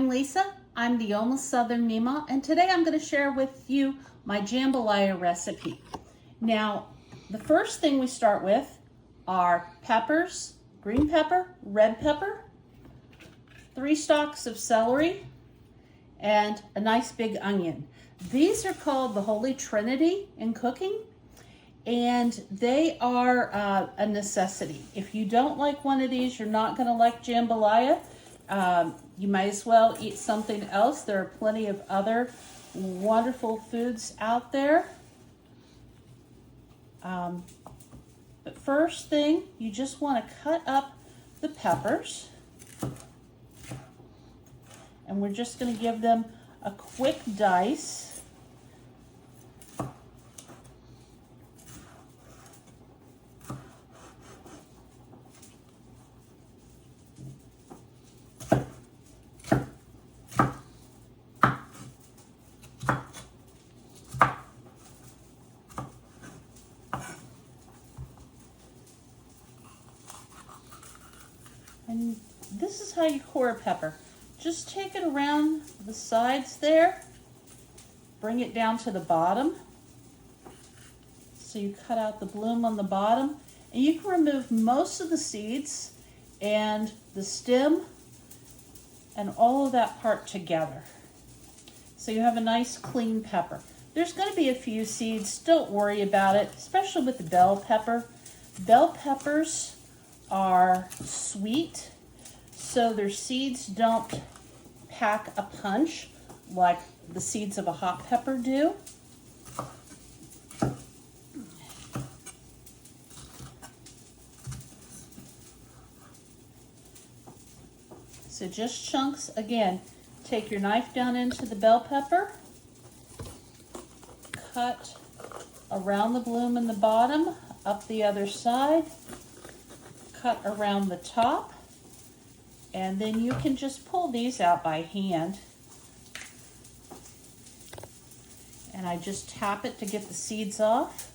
I'm Lisa. I'm the Almost Southern Mima, and today I'm going to share with you my jambalaya recipe. Now, the first thing we start with are peppers, green pepper, red pepper, 3 stalks of celery, and a nice big onion. These are called the Holy Trinity in cooking, and they are a necessity. If you don't like one of these, you're not going to like jambalaya. You might as well eat something else. There are plenty of other wonderful foods out there. But first thing, you just want to cut up the peppers. And we're just going to give them a quick dice. And this is how you core a pepper. Just take it around the sides there, bring it down to the bottom. So you cut out the bloom on the bottom, and you can remove most of the seeds and the stem and all of that part together. So you have a nice clean pepper. There's going to be a few seeds, don't worry about it, especially with the bell pepper. Bell peppers are sweet, so their seeds don't pack a punch like the seeds of a hot pepper do. So just chunks. Again, take your knife down into the bell pepper, cut around the bloom in the bottom, up the other side, cut around the top, and then you can just pull these out by hand. And I just tap it to get the seeds off.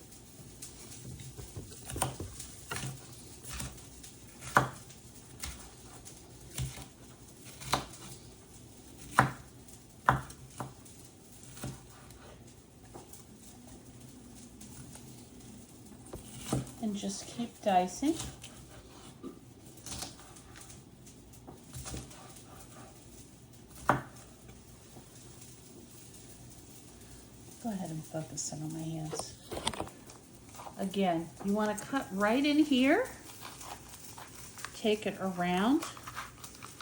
And just keep dicing. Go ahead and focus in on my hands. Again, you want to cut right in here. Take it around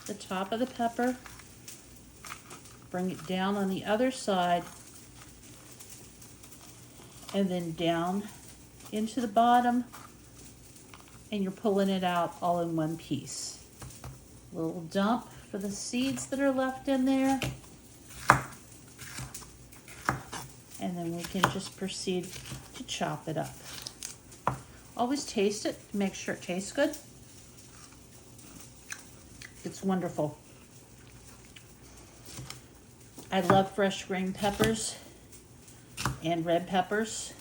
the top of the pepper. Bring it down on the other side. And then down into the bottom. And you're pulling it out all in one piece. A little dump for the seeds that are left in there. And then we can just proceed to chop it up. Always taste it to make sure it tastes good. It's wonderful. I love fresh green peppers and red peppers.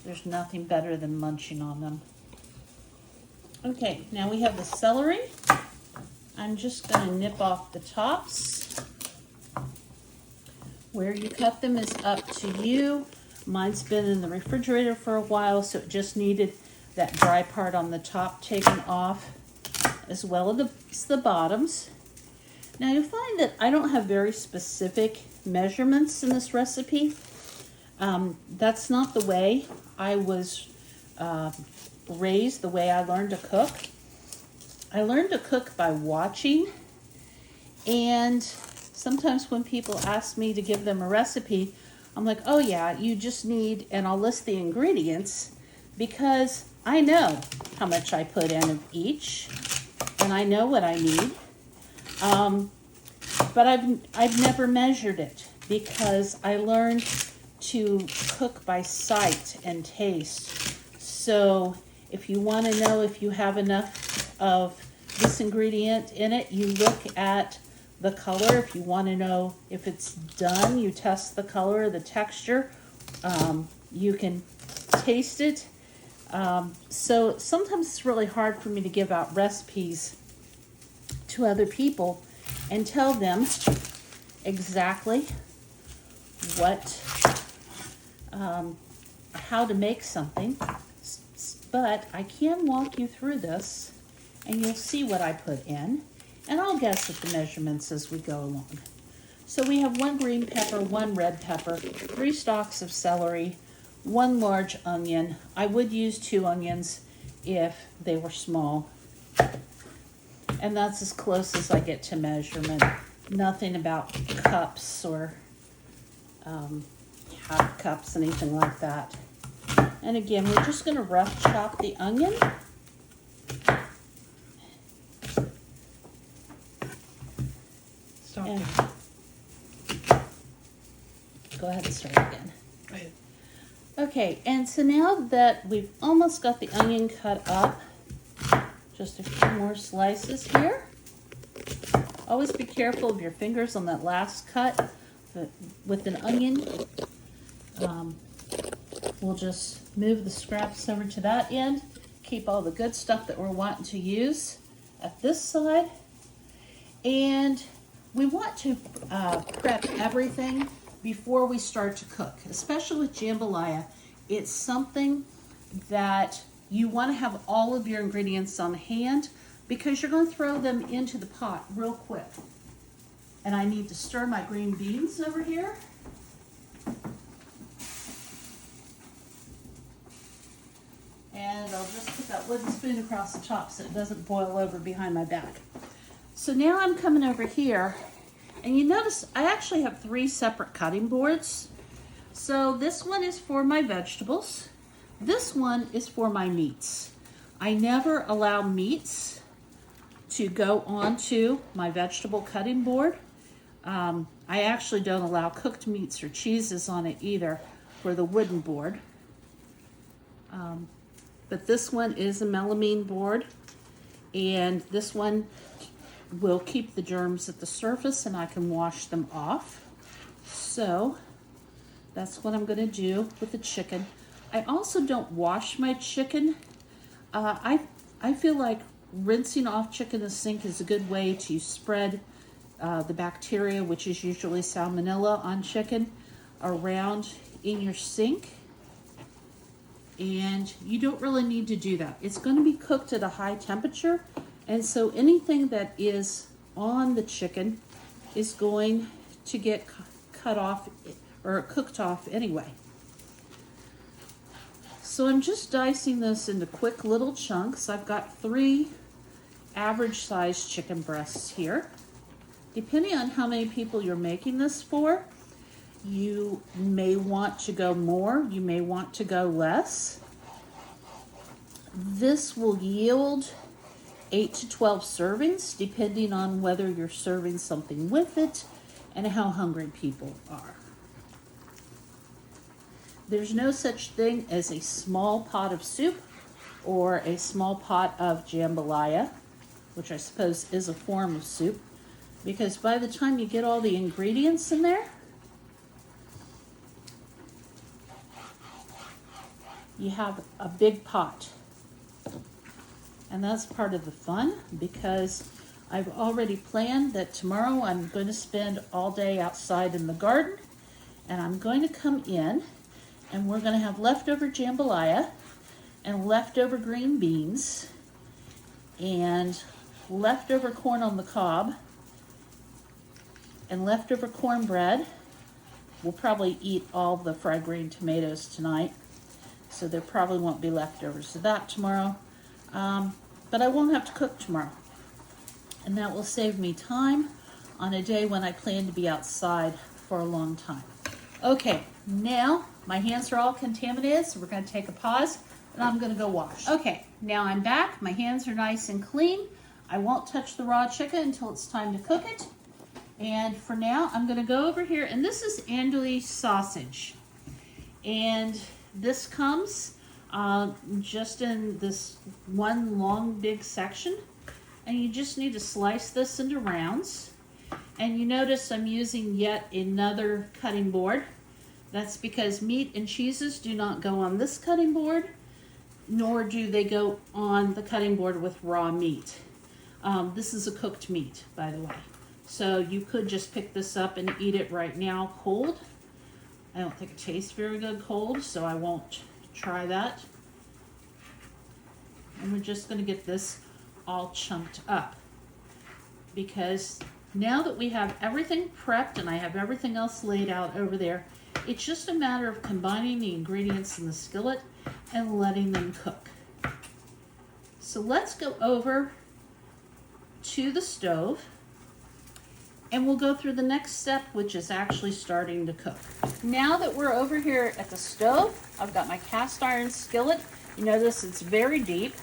There's nothing better than munching on them. Okay, now we have the celery. I'm just going to nip off the tops. Where you cut them is up to you. Mine's been in the refrigerator for a while, so it just needed that dry part on the top taken off, as well as the bottoms. Now you'll find that I don't have very specific measurements in this recipe. That's not the way I was raised, the way I learned to cook. I learned to cook by watching, and sometimes when people ask me to give them a recipe, I'm like, oh yeah, you just need, and I'll list the ingredients because I know how much I put in of each, and I know what I need. But I've never measured it because I learned to cook by sight and taste. So if you want to know if you have enough of this ingredient in it, you look at the color. If you want to know if it's done, you test the color, the texture. You can taste it. So sometimes it's really hard for me to give out recipes to other people and tell them exactly what, how to make something, but I can walk you through this and you'll see what I put in, and I'll guess at the measurements as we go along. So we have 1 green pepper, 1 red pepper, 3 stalks of celery, 1 large onion. I would use 2 onions if they were small. And that's as close as I get to measurement. Nothing about cups or half cups, anything like that. And again, we're just going to rough chop the onion. Stop And there. go ahead and start again. Right. Okay, and so now that we've almost got the onion cut up, just a few more slices here. Always be careful of your fingers on that last cut. With an onion, we'll just move the scraps over to that end, keep all the good stuff that we're wanting to use at this side, and we want to prep everything before we start to cook, especially with jambalaya. It's something that you want to have all of your ingredients on hand because you're going to throw them into the pot real quick. And I need to stir my green beans over here. And I'll just put that wooden spoon across the top so it doesn't boil over behind my back. So now I'm coming over here, and you notice I actually have 3 separate cutting boards. So this one is for my vegetables. This one is for my meats. I never allow meats to go onto my vegetable cutting board. I actually don't allow cooked meats or cheeses on it either for the wooden board. But this one is a melamine board, and this one will keep the germs at the surface and I can wash them off. So that's what I'm going to do with the chicken. I also don't wash my chicken. I feel like rinsing off chicken in the sink is a good way to spread the bacteria, which is usually salmonella on chicken, around in your sink. And you don't really need to do that. It's going to be cooked at a high temperature, and so anything that is on the chicken is going to get cut off or cooked off anyway. So I'm just dicing this into quick little chunks. I've got 3 average sized chicken breasts here. Depending on how many people you're making this for, you may want to go more, you may want to go less. This will yield 8 to 12 servings, depending on whether you're serving something with it and how hungry people are. There's no such thing as a small pot of soup or a small pot of jambalaya, which I suppose is a form of soup, because by the time you get all the ingredients in there, you have a big pot. And that's part of the fun, because I've already planned that tomorrow I'm going to spend all day outside in the garden, and I'm going to come in and we're going to have leftover jambalaya and leftover green beans and leftover corn on the cob and leftover cornbread. We'll probably eat all the fried green tomatoes tonight, so there probably won't be leftovers of that tomorrow. But I won't have to cook tomorrow, and that will save me time on a day when I plan to be outside for a long time. Okay, now my hands are all contaminated, so we're going to take a pause, and I'm going to go wash. Okay, now I'm back. My hands are nice and clean. I won't touch the raw chicken until it's time to cook it. And for now, I'm going to go over here, and this is andouille sausage. And this comes just in this one long big section, and you just need to slice this into rounds. And you notice I'm using yet another cutting board. That's because meat and cheeses do not go on this cutting board, nor do they go on the cutting board with raw meat. This is a cooked meat, by the way. So you could just pick this up and eat it right now cold. I don't think it tastes very good cold, so I won't try that. And we're just going to get this all chunked up, because now that we have everything prepped and I have everything else laid out over there, it's just a matter of combining the ingredients in the skillet and letting them cook. So let's go over to the stove and we'll go through the next step, which is actually starting to cook. Now that we're over here at the stove, I've got my cast iron skillet. You notice it's very deep,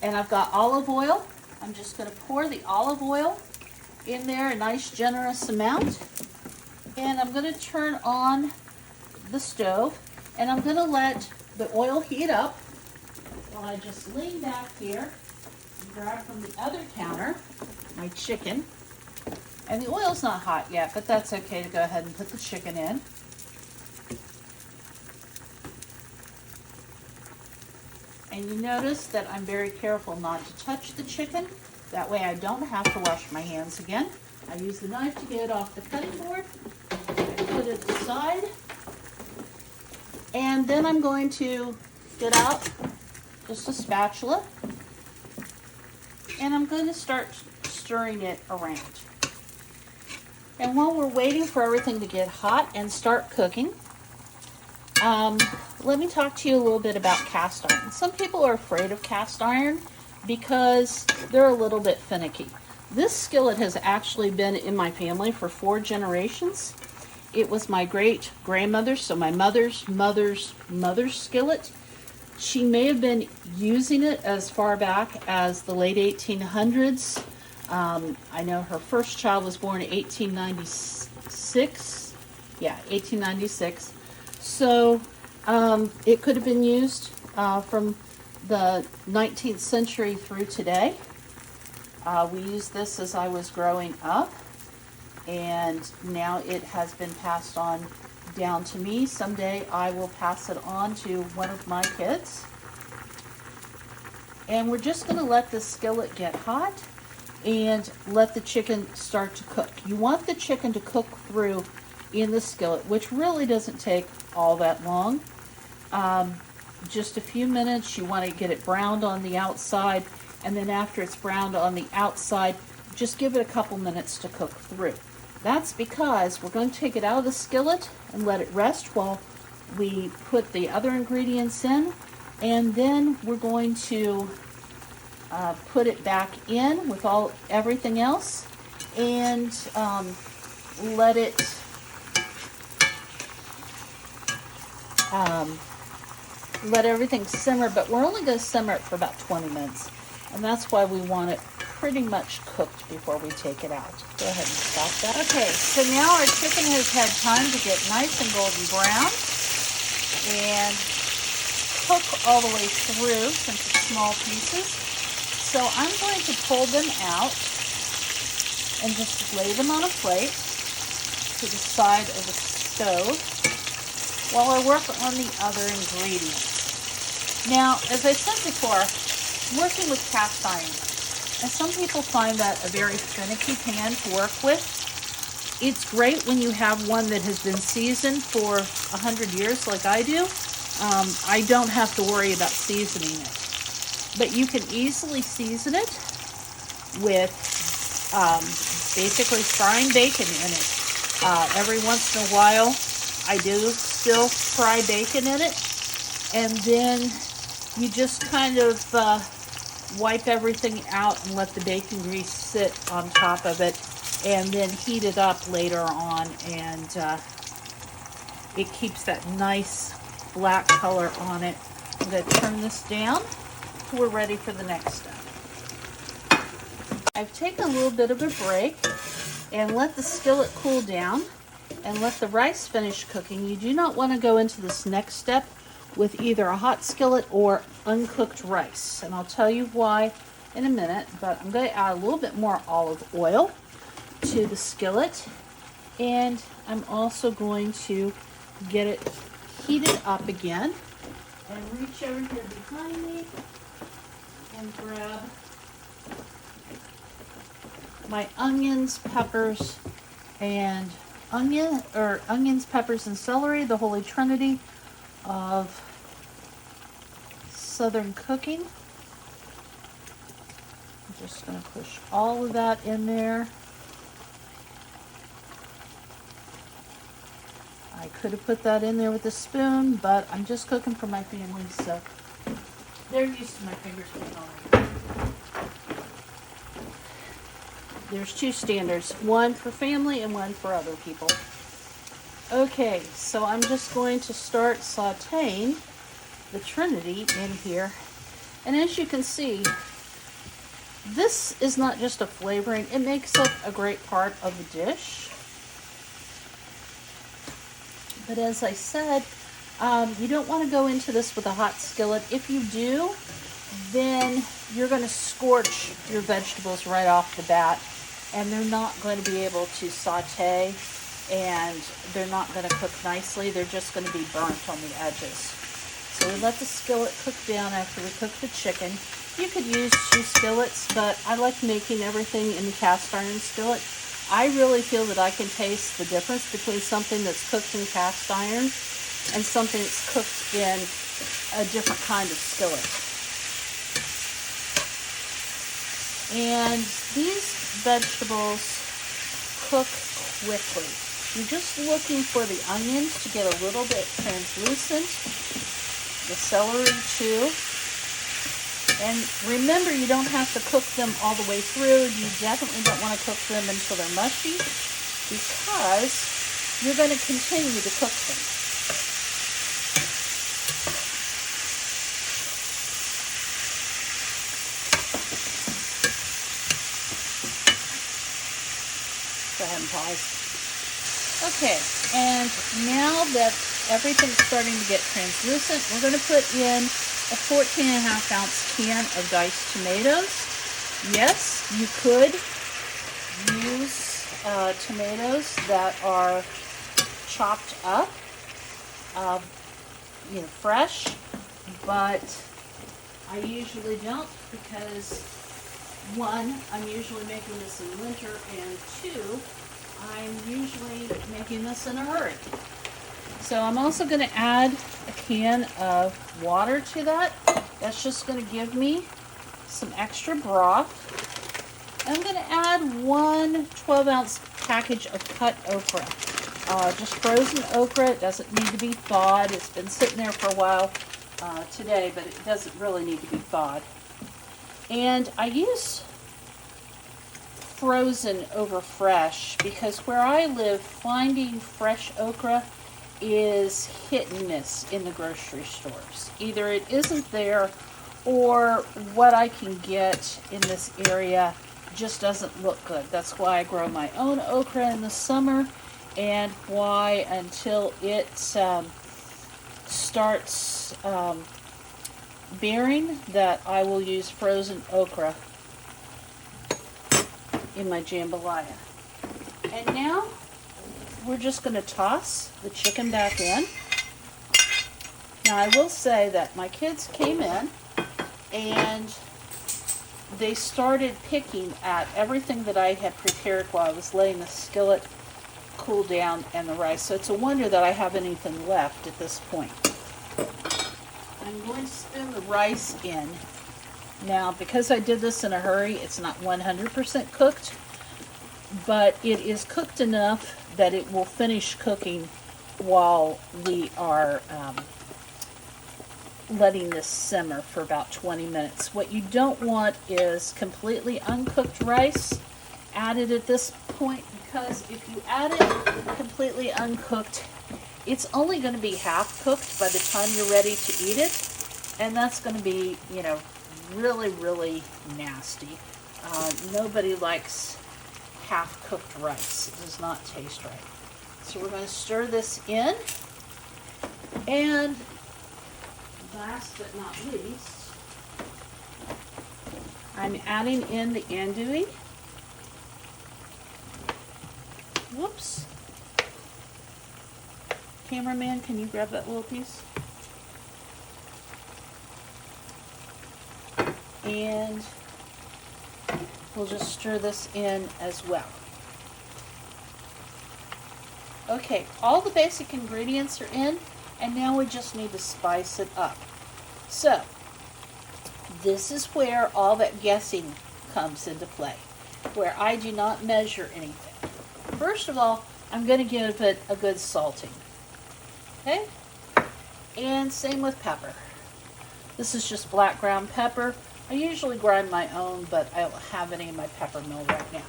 and I've got olive oil. I'm just going to pour the olive oil in there, a nice generous amount, and I'm going to turn on the stove, and I'm going to let the oil heat up while I just lean back here and grab from the other counter my chicken. And the oil's not hot yet, but that's okay to go ahead and put the chicken in. And you notice that I'm very careful not to touch the chicken. That way I don't have to wash my hands again. I use the knife to get it off the cutting board. Put it aside. And then I'm going to get out just a spatula. And I'm going to start stirring it around. And while we're waiting for everything to get hot and start cooking, let me talk to you a little bit about cast iron. Some people are afraid of cast iron because they're a little bit finicky. This skillet has actually been in my family for 4 generations. It was my great grandmother, so my mother's mother's mother's skillet. She may have been using it as far back as the late 1800s. I know her first child was born in 1896. Yeah, 1896. So it could have been used from the 19th century through today. We used this as I was growing up, and now it has been passed on down to me. Someday I will pass it on to one of my kids. And we're just going to let the skillet get hot and let the chicken start to cook. You want the chicken to cook through in the skillet, which really doesn't take all that long. Just a few minutes. You want to get it browned on the outside, and then after it's browned on the outside, just give it a couple minutes to cook through. That's because we're going to take it out of the skillet and let it rest while we put the other ingredients in, and then we're going to put it back in with everything else, and let everything simmer. But we're only going to simmer it for about 20 minutes, and that's why we want it pretty much cooked before we take it out. Go ahead and stop that. Okay, so now our chicken has had time to get nice and golden brown and cook all the way through since it's small pieces. So I'm going to pull them out and just lay them on a plate to the side of the stove while I work on the other ingredients. Now, as I said before, working with cast iron, and some people find that a very finicky pan to work with. It's great when you have one that has been seasoned for 100 years like I do. I don't have to worry about seasoning it. But you can easily season it with basically frying bacon in it. Every once in a while, I do still fry bacon in it. And then you just kind of wipe everything out and let the bacon grease sit on top of it, and then heat it up later on, and it keeps that nice black color on it. I'm going to turn this down. We're ready for the next step. I've taken a little bit of a break and let the skillet cool down and let the rice finish cooking. You do not want to go into this next step with either a hot skillet or uncooked rice, and I'll tell you why in a minute. But I'm going to add a little bit more olive oil to the skillet, and I'm also going to get it heated up again and reach over here behind me and grab my onions, peppers, and onions, peppers, and celery, the holy trinity of Southern cooking. I'm just going to push all of that in there. I could have put that in there with a spoon, but I'm just cooking for my family, so they're used to my fingers being all right. There's two standards, one for family and one for other people. Okay, so I'm just going to start sauteing the trinity in here. And as you can see, this is not just a flavoring, it makes up a great part of the dish. But as I said, you don't want to go into this with a hot skillet. If you do, then you're going to scorch your vegetables right off the bat, and they're not going to be able to saute, and they're not going to cook nicely. They're just going to be burnt on the edges. So we let the skillet cook down after we cook the chicken. You could use 2 skillets, but I like making everything in the cast iron skillet. I really feel that I can taste the difference between something that's cooked in cast iron and something that's cooked in a different kind of skillet. And these vegetables cook quickly. You're just looking for the onions to get a little bit translucent, the celery too. And remember, you don't have to cook them all the way through. You definitely don't want to cook them until they're mushy, because you're going to continue to cook them. Go ahead and pause. Okay, and now that everything's starting to get translucent, we're going to put in a 14.5-ounce can of diced tomatoes. Yes, you could use tomatoes that are chopped up, fresh, but I usually don't, because 1, I'm usually making this in winter, and 2, I'm usually making this in a hurry. So I'm also going to add a can of water to that. That's just going to give me some extra broth. I'm going to add 1 12-ounce package of cut okra. Just frozen okra. It doesn't need to be thawed. It's been sitting there for a while today, but it doesn't really need to be thawed. And I use frozen over fresh, because where I live, finding fresh okra is hit and miss in the grocery stores. Either it isn't there, or what I can get in this area just doesn't look good. That's why I grow my own okra in the summer, and why until it starts bearing, that I will use frozen okra in my jambalaya. And now we're just going to toss the chicken back in. Now I will say that my kids came in and they started picking at everything that I had prepared while I was letting the skillet cool down and the rice. So it's a wonder that I have anything left at this point. I'm going to spoon the rice in. Now, because I did this in a hurry, it's not 100% cooked, but it is cooked enough that it will finish cooking while we are letting this simmer for about 20 minutes. What you don't want is completely uncooked rice added at this point, because if you add it completely uncooked, it's only going to be half cooked by the time you're ready to eat it, and that's going to be, really, really nasty. Nobody likes half-cooked rice. It does not taste right. So we're going to stir this in, and last but not least, I'm adding in the andouille. Whoops. Cameraman, can you grab that little piece? And We'll just stir this in as well. Okay, all the basic ingredients are in, and now we just need to spice it up. So, this is where all that guessing comes into play, where I do not measure anything. First of all, I'm going to give it a good salting. Okay? And same with pepper. This is just black ground pepper. I usually grind my own, but I don't have any in my pepper mill right now.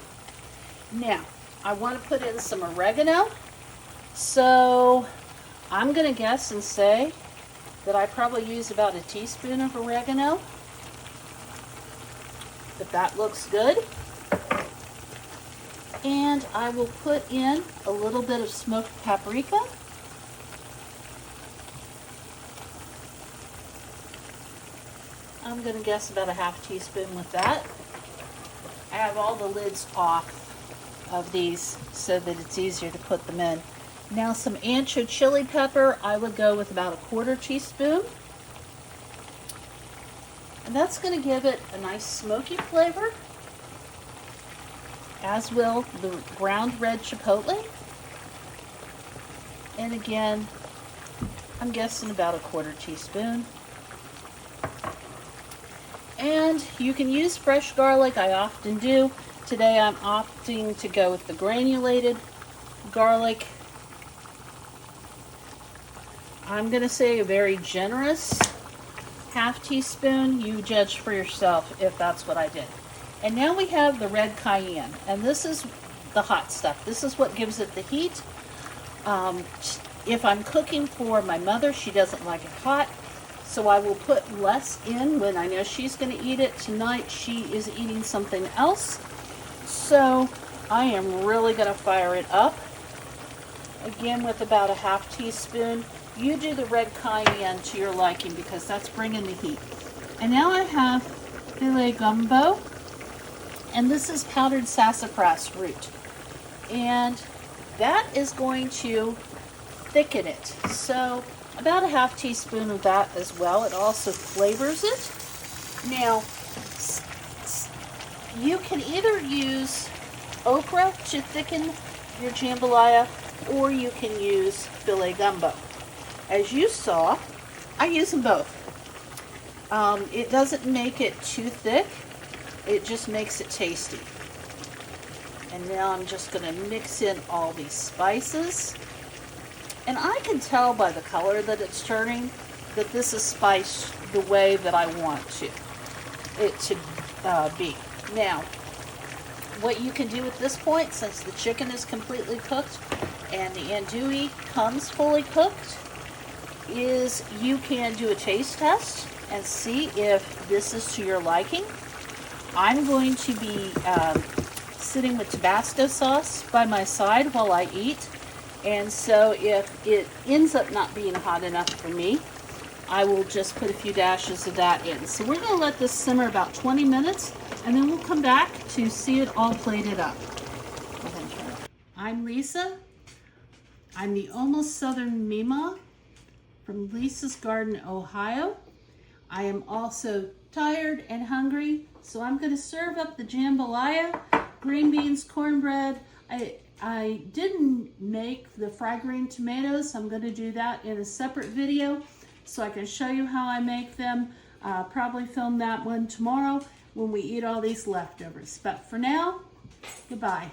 Now, I want to put in some oregano. So, I'm going to guess and say that I probably use about a teaspoon of oregano. If that looks good. And I will put in a little bit of smoked paprika. I'm going to guess about a half teaspoon with that. I have all the lids off of these so that it's easier to put them in. Now some ancho chili pepper, I would go with about a quarter teaspoon. And that's going to give it a nice smoky flavor, as will the ground red chipotle. And again, I'm guessing about a quarter teaspoon. And you can use fresh garlic, I often do. Today I'm opting to go with the granulated garlic. I'm going to say a very generous half teaspoon. You judge for yourself if that's what I did. And now we have the red cayenne, and this is the hot stuff. This is what gives it the heat. If I'm cooking for my mother, she doesn't like it hot, so I will put less in when I know she's going to eat it. Tonight she is eating something else, so I am really going to fire it up. Again, with about a half teaspoon. You do the red cayenne to your liking because that's bringing the heat. And now I have filet gumbo, and this is powdered sassafras root. And that is going to thicken it. So about a half teaspoon of that as well. It also flavors it. Now, you can either use okra to thicken your jambalaya, or you can use filet gumbo. As you saw, I use them both. It doesn't make it too thick. It just makes it tasty. And now I'm just going to mix in all these spices. And I can tell by the color that it's turning that this is spiced the way that I want it to be. Now, what you can do at this point, since the chicken is completely cooked and the andouille comes fully cooked, is you can do a taste test and see if this is to your liking. I'm going to be sitting with Tabasco sauce by my side while I eat, and so if it ends up not being hot enough for me, I will just put a few dashes of that in. So we're going to let this simmer about 20 minutes, and then we'll come back to see it all plated up. Go ahead and turn it. I'm Lisa. I'm the Almost Southern Mima from Lisa's Garden, Ohio. I am also tired and hungry, so I'm going to serve up the jambalaya, green beans, cornbread. I didn't make the fried green tomatoes. I'm going to do that in a separate video so I can show you how I make them. Probably film that one tomorrow when we eat all these leftovers. But for now, goodbye.